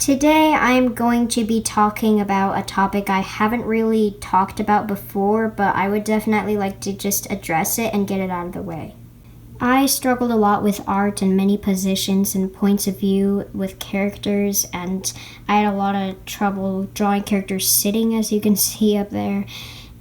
Today I'm going to be talking about a topic I haven't really talked about before, but I would definitely like to just address it and get it out of the way. I struggled a lot with art in many positions and points of view with characters, and I had a lot of trouble drawing characters sitting, as you can see up there.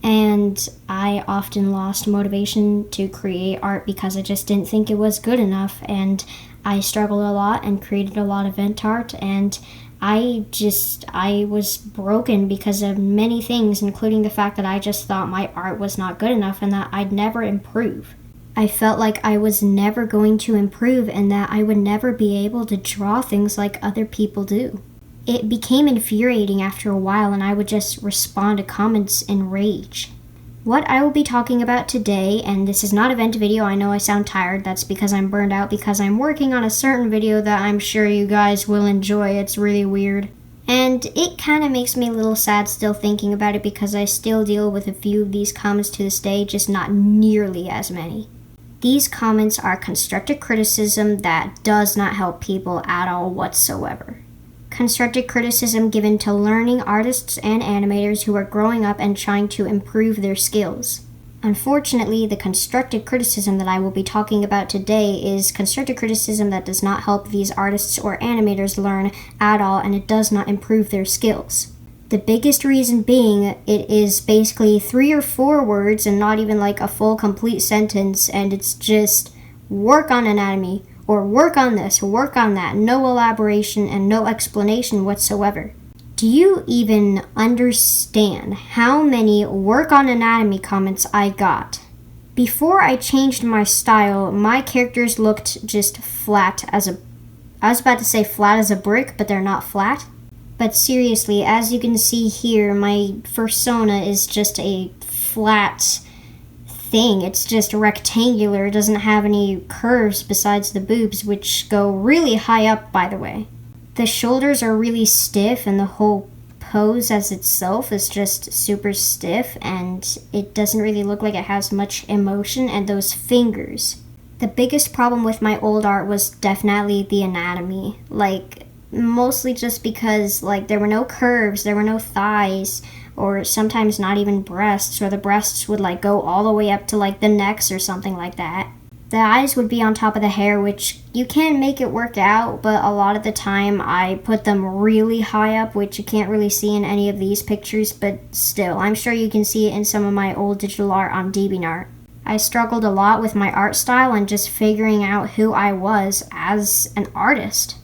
And I often lost motivation to create art because I just didn't think it was good enough, and I struggled a lot and created a lot of event art, and I was broken because of many things, including the fact that I just thought my art was not good enough and that I'd never improve. I felt like I was never going to improve and that I would never be able to draw things like other people do. It became infuriating after a while, and I would just respond to comments in rage. What I will be talking about today, and this is not a vent video, I know I sound tired, that's because I'm burned out because I'm working on a certain video that I'm sure you guys will enjoy. It's really weird. And it kind of makes me a little sad still thinking about it because I still deal with a few of these comments to this day, just not nearly as many. These comments are constructive criticism that does not help people at all whatsoever. Constructive criticism given to learning artists and animators who are growing up and trying to improve their skills. Unfortunately, the constructive criticism that I will be talking about today is constructive criticism that does not help these artists or animators learn at all, and it does not improve their skills. The biggest reason being, it is basically 3 or 4 words and not even like a full complete sentence, and it's just work on anatomy, or work on this, or work on that, no elaboration and no explanation whatsoever. Do you even understand how many work on anatomy comments I got? Before I changed my style, my characters looked just flat as I was about to say flat as a brick, but they're not flat. But seriously, as you can see here, my fursona is just a flat thing. It's just rectangular. It doesn't have any curves besides the boobs, which go really high up, by the way. The shoulders are really stiff, and the whole pose as itself is just super stiff, and it doesn't really look like it has much emotion. And those fingers. The biggest problem with my old art was definitely the anatomy. Mostly just because there were no curves, there were no thighs, or sometimes not even breasts, or the breasts would go all the way up to the necks or something like that. The eyes would be on top of the hair, which you can make it work out, but a lot of the time I put them really high up, which you can't really see in any of these pictures, but still, I'm sure you can see it in some of my old digital art on DeviantArt. I struggled a lot with my art style and just figuring out who I was as an artist.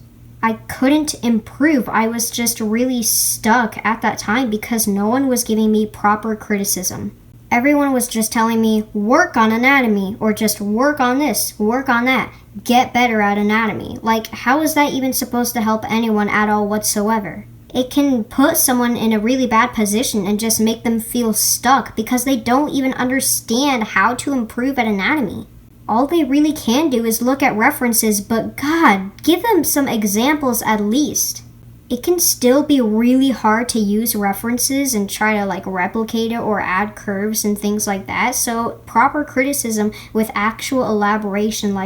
I couldn't improve. I was just really stuck at that time because no one was giving me proper criticism. Everyone was just telling me, work on anatomy, or just work on this, work on that, get better at anatomy. How is that even supposed to help anyone at all whatsoever? It can put someone in a really bad position and just make them feel stuck because they don't even understand how to improve at anatomy. All they really can do is look at references, but God, give them some examples at least. It can still be really hard to use references and try to replicate it or add curves and things like that, so proper criticism with actual elaboration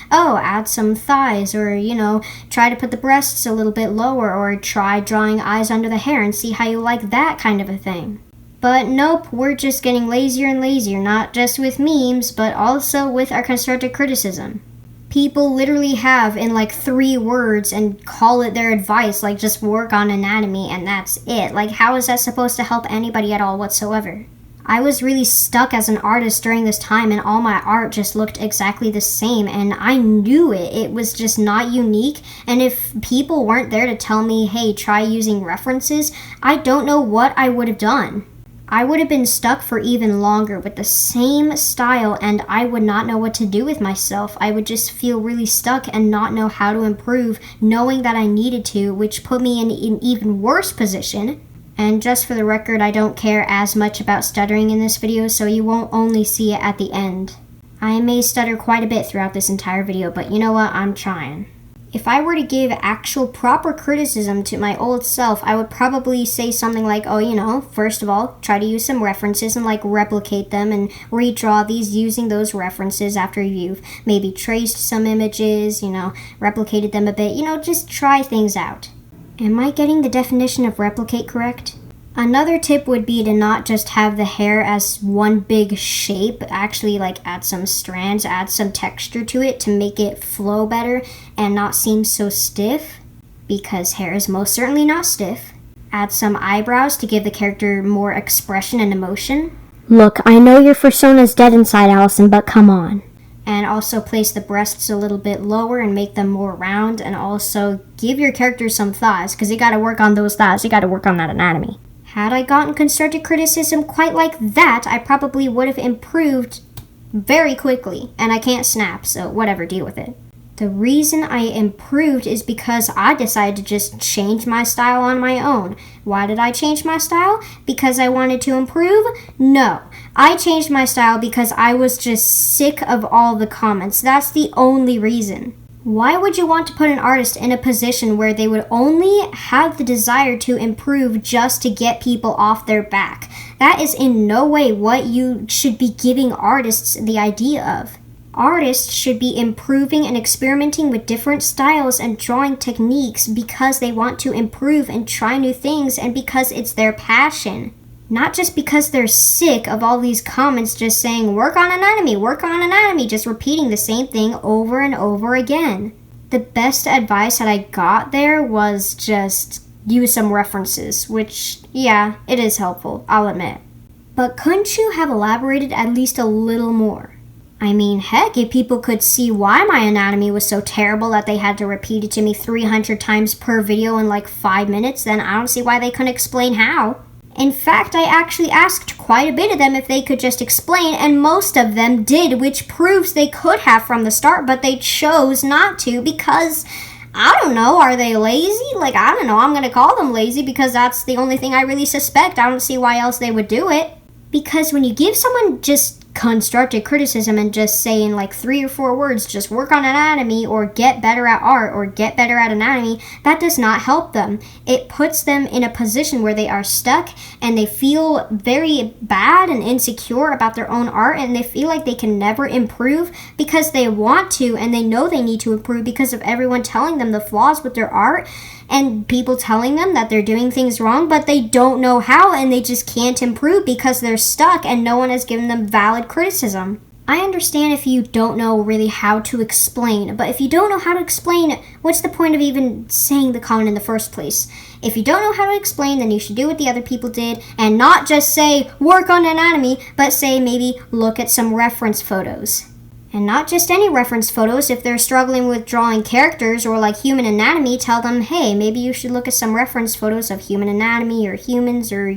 add some thighs, or try to put the breasts a little bit lower, or try drawing eyes under the hair and see how you like that kind of a thing. But nope, we're just getting lazier and lazier, not just with memes, but also with our constructive criticism. People literally have in 3 words and call it their advice, just work on anatomy and that's it. How is that supposed to help anybody at all whatsoever? I was really stuck as an artist during this time, and all my art just looked exactly the same, and I knew it. It was just not unique, and if people weren't there to tell me, hey, try using references, I don't know what I would have done. I would have been stuck for even longer with the same style, and I would not know what to do with myself. I would just feel really stuck and not know how to improve, knowing that I needed to, which put me in an even worse position. And just for the record, I don't care as much about stuttering in this video, so you won't only see it at the end. I may stutter quite a bit throughout this entire video, but you know what? I'm trying. If I were to give actual proper criticism to my old self, I would probably say something like, first of all, try to use some references and replicate them and redraw these using those references after you've maybe traced some images, replicated them a bit, just try things out. Am I getting the definition of replicate correct? Another tip would be to not just have the hair as one big shape, actually like add some strands, add some texture to it to make it flow better and not seem so stiff, because hair is most certainly not stiff. Add some eyebrows to give the character more expression and emotion. Look, I know your persona's dead inside, Allison, but come on. And also place the breasts a little bit lower and make them more round, and also give your character some thighs, because you gotta work on those thighs, you gotta work on that anatomy. Had I gotten constructive criticism quite like that, I probably would have improved very quickly. And I can't snap, so whatever, deal with it. The reason I improved is because I decided to just change my style on my own. Why did I change my style? Because I wanted to improve? No. I changed my style because I was just sick of all the comments. That's the only reason. Why would you want to put an artist in a position where they would only have the desire to improve just to get people off their back? That is in no way what you should be giving artists the idea of. Artists should be improving and experimenting with different styles and drawing techniques because they want to improve and try new things and because it's their passion. Not just because they're sick of all these comments just saying, work on anatomy, just repeating the same thing over and over again. The best advice that I got there was just use some references, which, yeah, it is helpful, I'll admit. But couldn't you have elaborated at least a little more? I mean, heck, if people could see why my anatomy was so terrible that they had to repeat it to me 300 times per video in like 5 minutes, then I don't see why they couldn't explain how. In fact, I actually asked quite a bit of them if they could just explain, and most of them did, which proves they could have from the start, but they chose not to because, I don't know, are they lazy? Like, I don't know, I'm gonna call them lazy because that's the only thing I really suspect. I don't see why else they would do it. Because when you give someone just constructive criticism and just say in like 3 or 4 words, just work on anatomy or get better at art or get better at anatomy, that does not help them. It puts them in a position where they are stuck and they feel very bad and insecure about their own art, and they feel like they can never improve because they want to and they know they need to improve because of everyone telling them the flaws with their art and people telling them that they're doing things wrong, but they don't know how and they just can't improve because they're stuck and no one has given them valid criticism. I understand if you don't know really how to explain, but if you don't know how to explain, what's the point of even saying the comment in the first place? If you don't know how to explain, then you should do what the other people did and not just say, work on anatomy, but say maybe look at some reference photos. And not just any reference photos. If they're struggling with drawing characters or like human anatomy, tell them, hey, maybe you should look at some reference photos of human anatomy or humans or,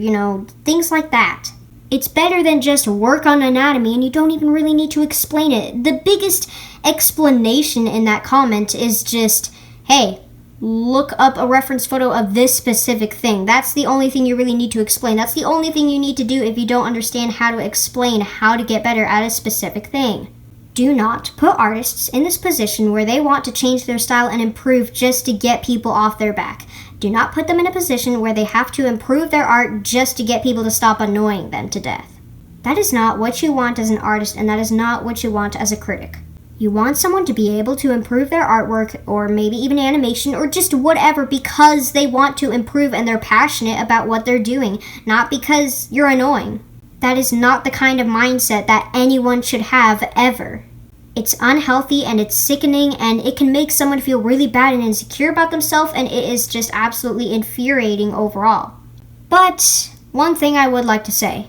things like that. It's better than just work on anatomy and you don't even really need to explain it. The biggest explanation in that comment is just, hey, look up a reference photo of this specific thing. That's the only thing you really need to explain. That's the only thing you need to do if you don't understand how to explain how to get better at a specific thing. Do not put artists in this position where they want to change their style and improve just to get people off their back. Do not put them in a position where they have to improve their art just to get people to stop annoying them to death. That is not what you want as an artist, and that is not what you want as a critic. You want someone to be able to improve their artwork, or maybe even animation, or just whatever, because they want to improve and they're passionate about what they're doing, not because you're annoying. That is not the kind of mindset that anyone should have ever. It's unhealthy and it's sickening and it can make someone feel really bad and insecure about themselves, and it is just absolutely infuriating overall. But one thing I would like to say,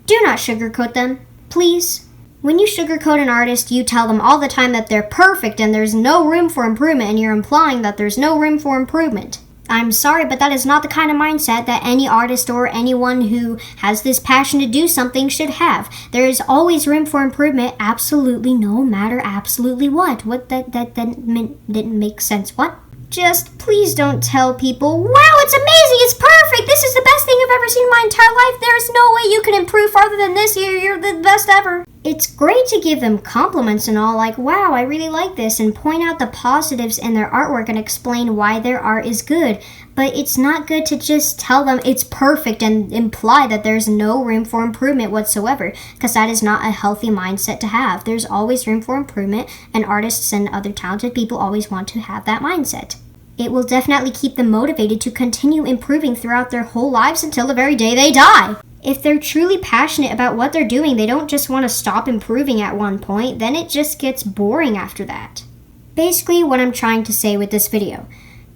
do not sugarcoat them, please. When you sugarcoat an artist, you tell them all the time that they're perfect and there's no room for improvement, and you're implying that there's no room for improvement. I'm sorry, but that is not the kind of mindset that any artist or anyone who has this passion to do something should have. There is always room for improvement, absolutely, no matter absolutely what. What, that didn't make sense. What? Just please don't tell people, wow, it's amazing, it's perfect, this is the best thing I've ever seen in my entire life, there's no way you can improve farther than this, you're the best ever. It's great to give them compliments and all, like, wow, I really like this, and point out the positives in their artwork and explain why their art is good. But it's not good to just tell them it's perfect and imply that there's no room for improvement whatsoever, because that is not a healthy mindset to have. There's always room for improvement, and artists and other talented people always want to have that mindset. It will definitely keep them motivated to continue improving throughout their whole lives until the very day they die. If they're truly passionate about what they're doing, they don't just want to stop improving at one point, then it just gets boring after that. Basically, what I'm trying to say with this video.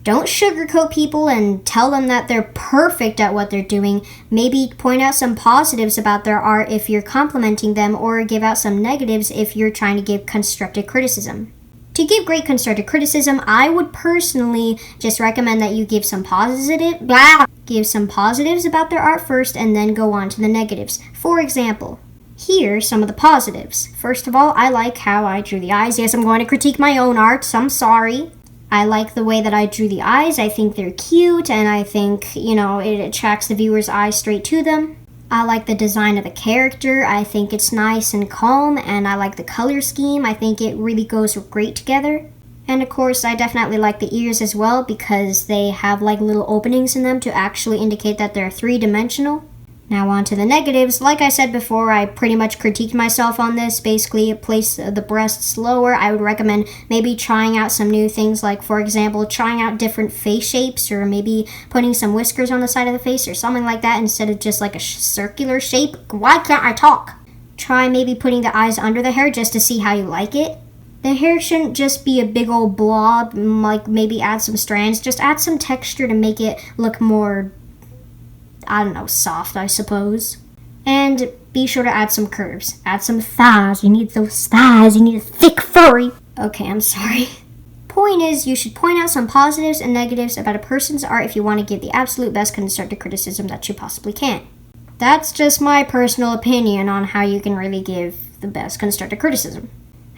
Don't sugarcoat people and tell them that they're perfect at what they're doing. Maybe point out some positives about their art if you're complimenting them, or give out some negatives if you're trying to give constructive criticism. To give great constructive criticism, I would personally just recommend that you give some positives about their art first and then go on to the negatives. For example, here are some of the positives. First of all, I like how I drew the eyes. Yes, I'm going to critique my own art, so I'm sorry. I like the way that I drew the eyes. I think they're cute, and I think, it attracts the viewer's eyes straight to them. I like the design of the character. I think it's nice and calm, and I like the color scheme. I think it really goes great together. And of course, I definitely like the ears as well because they have like little openings in them to actually indicate that they're three-dimensional. Now on to the negatives. Like I said before, I pretty much critiqued myself on this. Basically, place the breasts lower. I would recommend maybe trying out some new things, like for example, trying out different face shapes, or maybe putting some whiskers on the side of the face or something like that instead of just like a circular shape. Why can't I talk? Try maybe putting the eyes under the hair just to see how you like it. The hair shouldn't just be a big old blob, like maybe add some strands. Just add some texture to make it look more, soft, I suppose. And be sure to add some curves. Add some thighs. You need those thighs. You need a thick furry. Okay, I'm sorry. Point is, you should point out some positives and negatives about a person's art if you want to give the absolute best constructive criticism that you possibly can. That's just my personal opinion on how you can really give the best constructive criticism.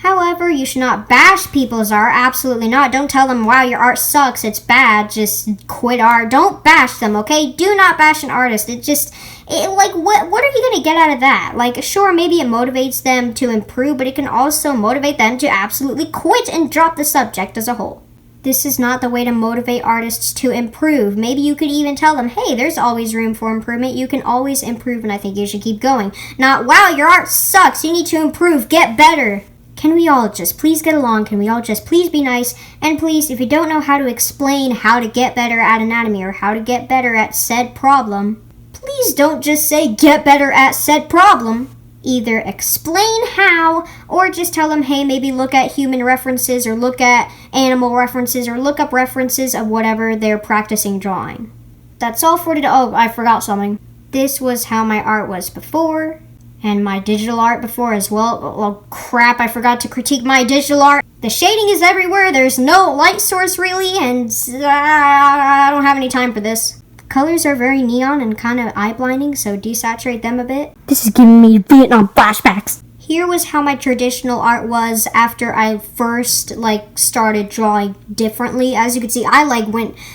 However, you should not bash people's art. Absolutely not. Don't tell them, wow, your art sucks, it's bad, just quit art. Don't bash them, okay? Do not bash an artist. What are you going to get out of that? Like, sure, maybe it motivates them to improve, but it can also motivate them to absolutely quit and drop the subject as a whole. This is not the way to motivate artists to improve. Maybe you could even tell them, hey, there's always room for improvement. You can always improve, and I think you should keep going. Not, wow, your art sucks. You need to improve. Get better. Can we all just please get along? Can we all just please be nice? And please, if you don't know how to explain how to get better at anatomy or how to get better at said problem, please don't just say get better at said problem. Either explain how, or just tell them, hey, maybe look at human references or look at animal references or look up references of whatever they're practicing drawing. That's all for today. Oh, I forgot something. This was how my art was before. And my digital art before as well. Oh crap, I forgot to critique my digital art. The shading is everywhere, there's no light source really, and I don't have any time for this. The colors are very neon and kind of eye-blinding, so desaturate them a bit. This is giving me Vietnam flashbacks. Here was how my traditional art was after I first started drawing differently. As you can see,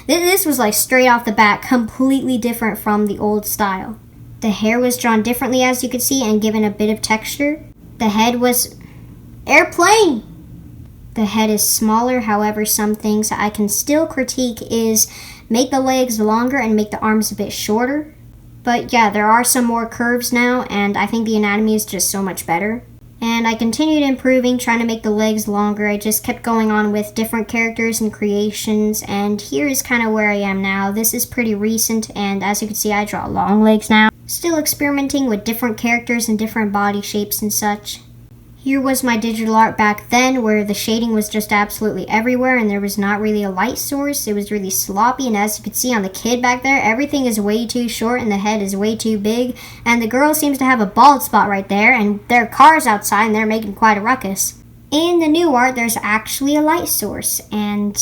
this was straight off the bat, completely different from the old style. The hair was drawn differently, as you could see, and given a bit of texture. The head was... Airplane! The head is smaller, however, some things I can still critique is make the legs longer and make the arms a bit shorter. But yeah, there are some more curves now, and I think the anatomy is just so much better. And I continued improving, trying to make the legs longer. I just kept going on with different characters and creations, and here is kind of where I am now. This is pretty recent, and as you can see, I draw long legs now. Still experimenting with different characters and different body shapes and such. Here was my digital art back then, where the shading was just absolutely everywhere and there was not really a light source. It was really sloppy, and as you can see on the kid back there, everything is way too short and the head is way too big, and the girl seems to have a bald spot right there, and there are cars outside and they're making quite a ruckus. In the new art, there's actually a light source, and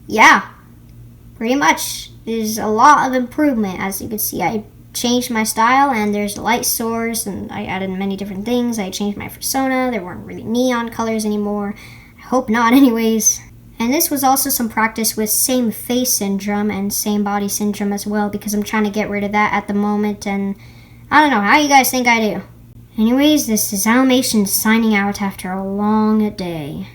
yeah, pretty much there's a lot of improvement. As you can see, I changed my style and there's a light source and I added many different things. I changed my persona. There weren't really neon colors anymore. I hope not anyways. And this was also some practice with same face syndrome and same body syndrome as well, because I'm trying to get rid of that at the moment, and I don't know, how you guys think I do? Anyways, this is Almation signing out after a long day.